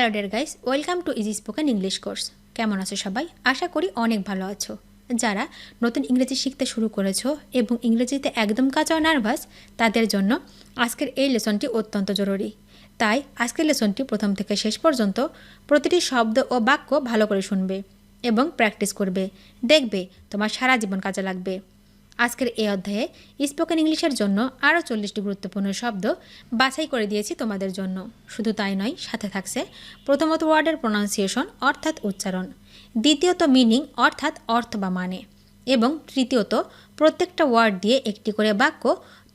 Hello dear guys, welcome to easy spoken English course. কেমন আছো সবাই? আশা করি অনেক ভালো আছো। যারা নতুন ইংরেজি শিখতে শুরু করেছো এবং ইংরেজিতে একদম কাঁচা নার্ভাস, তাদের জন্য আজকের এই লেসনটি অত্যন্ত জরুরি। তাই আজকের লেসনটি প্রথম থেকে শেষ পর্যন্ত প্রতিটি শব্দ ও বাক্য ভালো করে শুনবে এবং প্র্যাকটিস করবে। দেখবে তোমার সারা জীবন কাজে লাগবে। আজকের এই অধ্যায়ে স্পোকেন ইংলিশের জন্য আরও 40টি গুরুত্বপূর্ণ শব্দ বাছাই করে দিয়েছি তোমাদের জন্য। শুধু তাই নয়, সাথে থাকছে প্রথমত ওয়ার্ডের প্রোনাউন্সিয়েশন অর্থাৎ উচ্চারণ, দ্বিতীয়ত মিনিং অর্থাৎ অর্থ বা মানে, এবং তৃতীয়ত প্রত্যেকটা ওয়ার্ড দিয়ে একটি করে বাক্য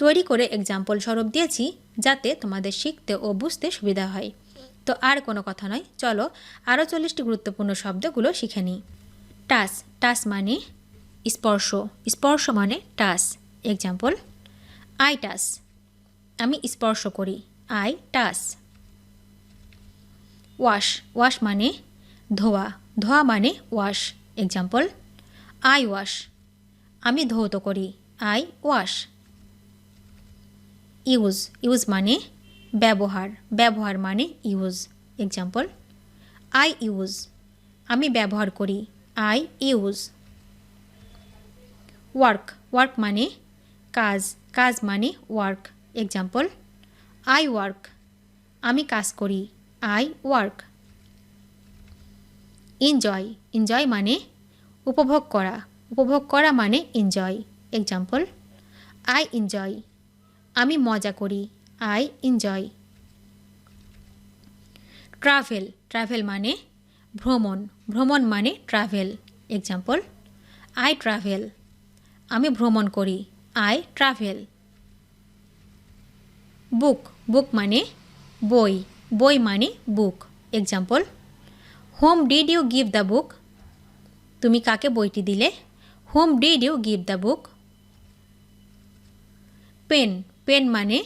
তৈরি করে এক্সাম্পল স্বরূপ দিয়েছি, যাতে তোমাদের শিখতে ও বুঝতে সুবিধা হয়। তো আর কোনো কথা নয়, চলো আরও 40টি গুরুত্বপূর্ণ শব্দগুলো শিখে নিই। টাচ, টাচ মানে স্পর্শ, স্পর্শ মানে টাচ। এক্সাম্পল, আই টাচ, আমি স্পর্শ করি, আই টাচ। ওয়াশ, ওয়াশ মানে ধোয়া, ধোয়া মানে ওয়াশ। এক্সাম্পল, আই ওয়াশ, আমি ধৌত করি, আই ওয়াশ। ইউজ, ইউজ মানে ব্যবহার, ব্যবহার মানে ইউজ। এক্সাম্পল, আই ইউজ, আমি ব্যবহার করি, আই ইউজ। ওয়ার্ক, ওয়ার্ক মানে কাজ, কাজ মানে ওয়ার্ক। এক্সাম্পল, আই ওয়ার্ক, আমি কাজ করি, আই ওয়ার্ক। এনজয়, এনজয় মানে উপভোগ করা, উপভোগ করা মানে এনজয়। এক্সাম্পল, আই এনজয়, আমি মজা করি, আই এনজয়। ট্রাভেল, ট্রাভেল মানে ভ্রমণ, ভ্রমণ মানে ট্রাভেল। এক্সাম্পল, আই ট্রাভেল, আমি ভ্রমণ করি, আই ট্রাভেল। বুক, বুক মানে বই, বই মানে book. Example, whom did you give the book, তুমি কাকে বইটি দিলে, whom did you give the book. Pen, pen মানে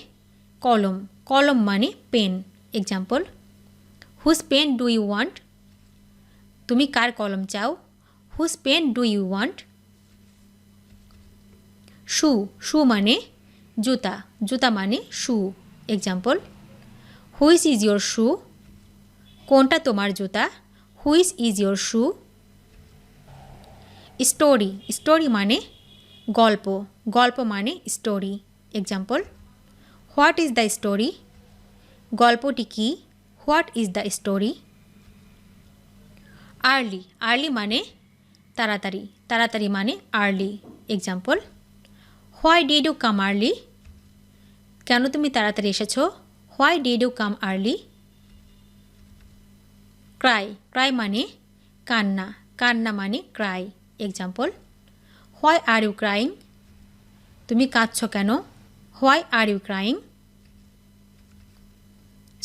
কলম, কলম মানে pen. Example, whose pen do you want, তুমি কার কলম চাও, whose pen do you want. Shoe, shoe মানে জুতা, জুতা মানে shoe. Example, which is your shoe, কোনটা তোমার জুতা, which is your shoe. Story, story মানে গল্প, গল্প মানে story. Example, what is the story, গল্পটি কি, what is the story. Early, early মানে তাড়াতাড়ি, তাড়াতাড়ি মানে early. Example, why did you come early, কেন তুমি তাড়াতাড়ি এসেছো, why did you come early. Cry, cry মানে কান্না, কান্না মানে cry. Example, why are you crying, তুমি কাঁদছো কেন, why are you crying.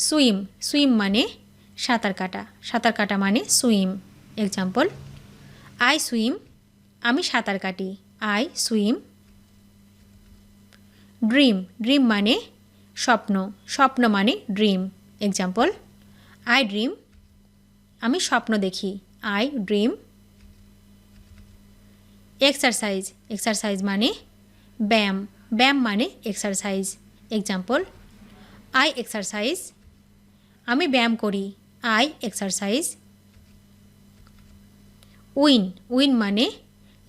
Swim, swim মানে সাঁতার কাটা, সাঁতার কাটা মানে সুইম। এক্সাম্পল, আই সুইম, আমি সাঁতার কাটি, আই সুইম। ড্রিম, ড্রিম মানে স্বপ্ন, স্বপ্ন মানে ড্রিম। এক্সাম্পল, আই ড্রিম, আমি স্বপ্ন দেখি, আই ড্রিম। এক্সারসাইজ, এক্সারসাইজ মানে ব্যায়াম, ব্যায়াম মানে এক্সারসাইজ। এক্সাম্পল, আই এক্সারসাইজ, আমি ব্যায়াম করি, আই এক্সারসাইজ। উইন, উইন মানে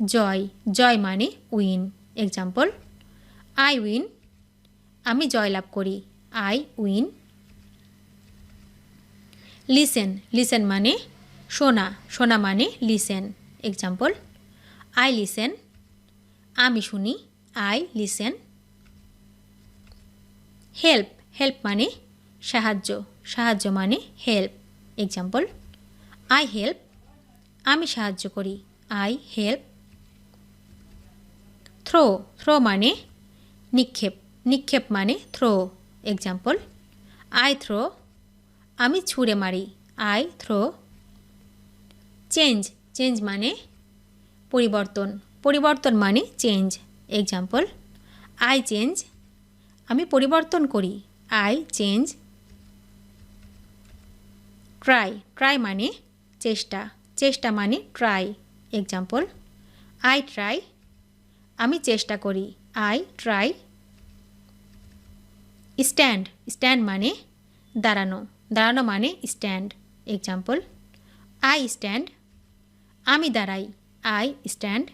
জয়, জয় মানে উইন। এক্সাম্পল, আই উইন, আমি জয়লাভ করি, আই উইন। লিসেন, লিসেন মানে শোনা, শোনা মানে লিসেন। এক্সাম্পল, আই লিসেন, আমি শুনি, আই লিসেন। হেল্প, হেল্প মানে সাহায্য, সাহায্য মানে হেল্প। এক্সাম্পল, আই হেল্প, আমি সাহায্য করি, আই হেল্প। থ্রো, থ্রো মানে নিক্ষেপ, নিক্ষেপ মানে থ্রো। এক্সাম্পল, আই থ্রো, আমি ছুঁড়ে মারি, আই থ্রো। চেঞ্জ, চেঞ্জ মানে পরিবর্তন, পরিবর্তন মানে চেঞ্জ। এক্সাম্পল, আই চেঞ্জ, আমি পরিবর্তন করি, আই চেঞ্জ। ট্রাই, ট্রাই মানে চেষ্টা, চেষ্টা মানে ট্রাই। এক্সাম্পল, আই ট্রাই, আমি চেষ্টা করি, আই ট্রাই। স্ট্যান্ড, স্ট্যান্ড মানে দাঁড়ানো, দাঁড়ানো মানে স্ট্যান্ড। এক্সাম্পল আই স্ট্যান্ড, আমি দাঁড়াই, আই স্ট্যান্ড।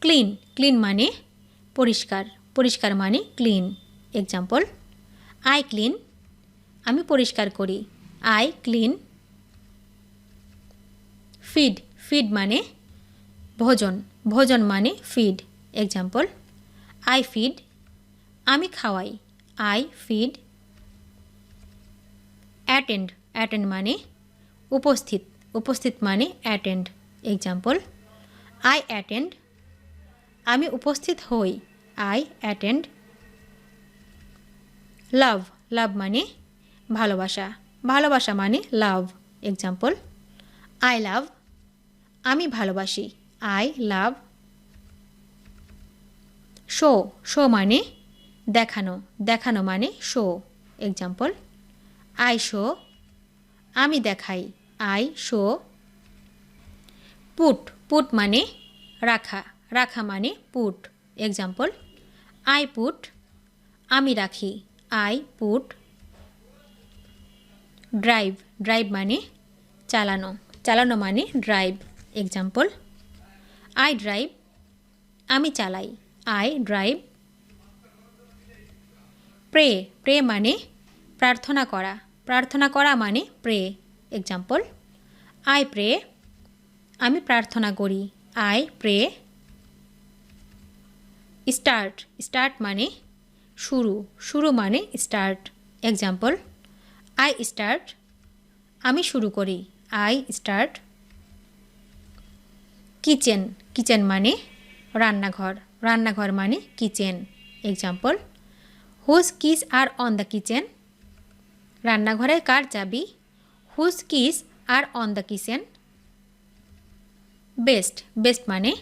ক্লিন, ক্লিন মানে পরিষ্কার, পরিষ্কার মানে ক্লিন। এক্সাম্পল আই ক্লিন, আমি পরিষ্কার করি, আই ক্লিন। ফিড, ফিড মানে ভোজন, ভোজন মানে ফিড। এক্সাম্পল আই ফিড, আমি খাওয়াই, আই ফিড। অ্যাটেন্ড, অ্যাটেন্ড মানে উপস্থিত, উপস্থিত মানে অ্যাটেন্ড। এক্সাম্পল আই অ্যাটেন্ড, আমি উপস্থিত হই, আই অ্যাটেন্ড। লাভ, লাভ মানে ভালোবাসা, ভালোবাসা মানে লাভ। এক্সাম্পল আই লাভ, আমি ভালোবাসি, আই লাভ। শো, শো মানে দেখানো, দেখানো মানে শো। এক্সাম্পল আই শো, আমি দেখাই, আই শো। পুট, পুট মানে রাখা, রাখা মানে পুট। এক্সাম্পল আই পুট, আমি রাখি, আই পুট। ড্রাইভ, ড্রাইভ মানে চালানো, চালানো মানে ড্রাইভ। এক্সাম্পল আই ড্রাইভ, আমি চালাই, আই ড্রাইভ। প্রে, প্রে মানে প্রার্থনা করা, প্রার্থনা করা মানে প্রে। এক্সাম্পল আই প্রে, আমি প্রার্থনা করি, আই প্রে। স্টার্ট, স্টার্ট মানে শুরু, শুরু মানে স্টার্ট। এক্সাম্পল আই স্টার্ট, আমি শুরু করি, আই স্টার্ট। কিচেন, কিচেন মানে রান্নাঘর, রান্নাঘর মানে kitchen. Example whose keys are on the kitchen, রান্নাঘরের কার চাবি, whose keys are on the kitchen. Best, best মানে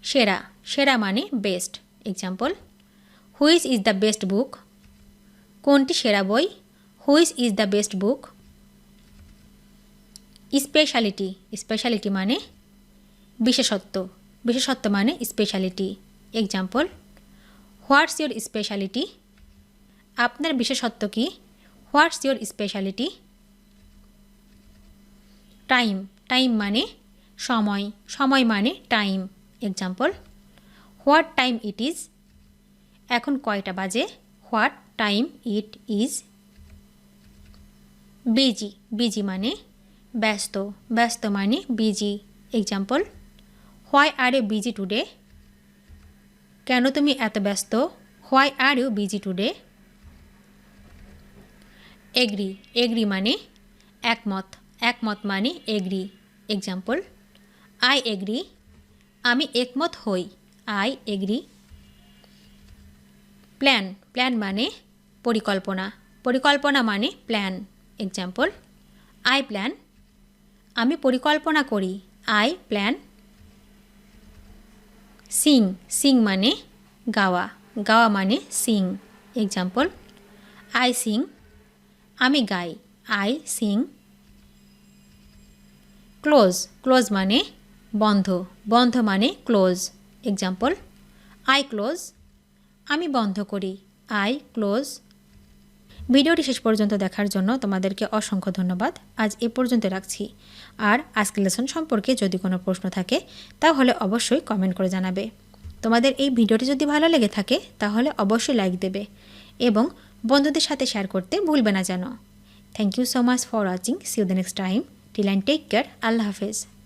সেরা, সেরা মানে best. Example which is the best book, কোনটি সেরা বই, which is the best book. Speciality, speciality মানে বিশেষত্ব, বিশেষত্ব মানে speciality. Example what's your speciality, আপনার বিশেষত্ব কি, what's your speciality. Time, time মানে সময়, সময় মানে time. Example what time it is, এখন কয়টা বাজে, what time it is. Busy, busy মানে ব্যস্ত, ব্যস্ত মানে busy. Example why are you busy today, কেন তুমি এত ব্যস্ত, why are you busy today. Agree, agree মানে একমত, একমত মানে এগ্রি। এক্সাম্পল আই এগ্রি, আমি একমত হই, আই এগ্রি। প্ল্যান, প্ল্যান মানে পরিকল্পনা, পরিকল্পনা মানে প্ল্যান। এক্সাম্পল আই প্ল্যান, আমি পরিকল্পনা করি, আই প্ল্যান। সিং, সিং মানে গাওয়া, গাওয়া মানে সিং। এক্সাম্পল আই সিং, আমি গাই, আই সিং। ক্লোজ, ক্লোজ মানে বন্ধ, বন্ধ মানে ক্লোজ। এক্সাম্পল আই ক্লোজ, আমি বন্ধ করি, আই ক্লোজ। ভিডিওটি শেষ পর্যন্ত দেখার জন্য তোমাদেরকে অসংখ্য ধন্যবাদ। আজ এ পর্যন্ত রাখছি। আর আজকের লেসন সম্পর্কে যদি কোনো প্রশ্ন থাকে তাহলে অবশ্যই কমেন্ট করে জানাবে। তোমাদের এই ভিডিওটি যদি ভালো লেগে থাকে তাহলে অবশ্যই লাইক দেবে এবং বন্ধুদের সাথে শেয়ার করতে ভুলবে না যেন। Thank you so much for watching. See you the next time. Till and take care. আল্লাহ হাফেজ।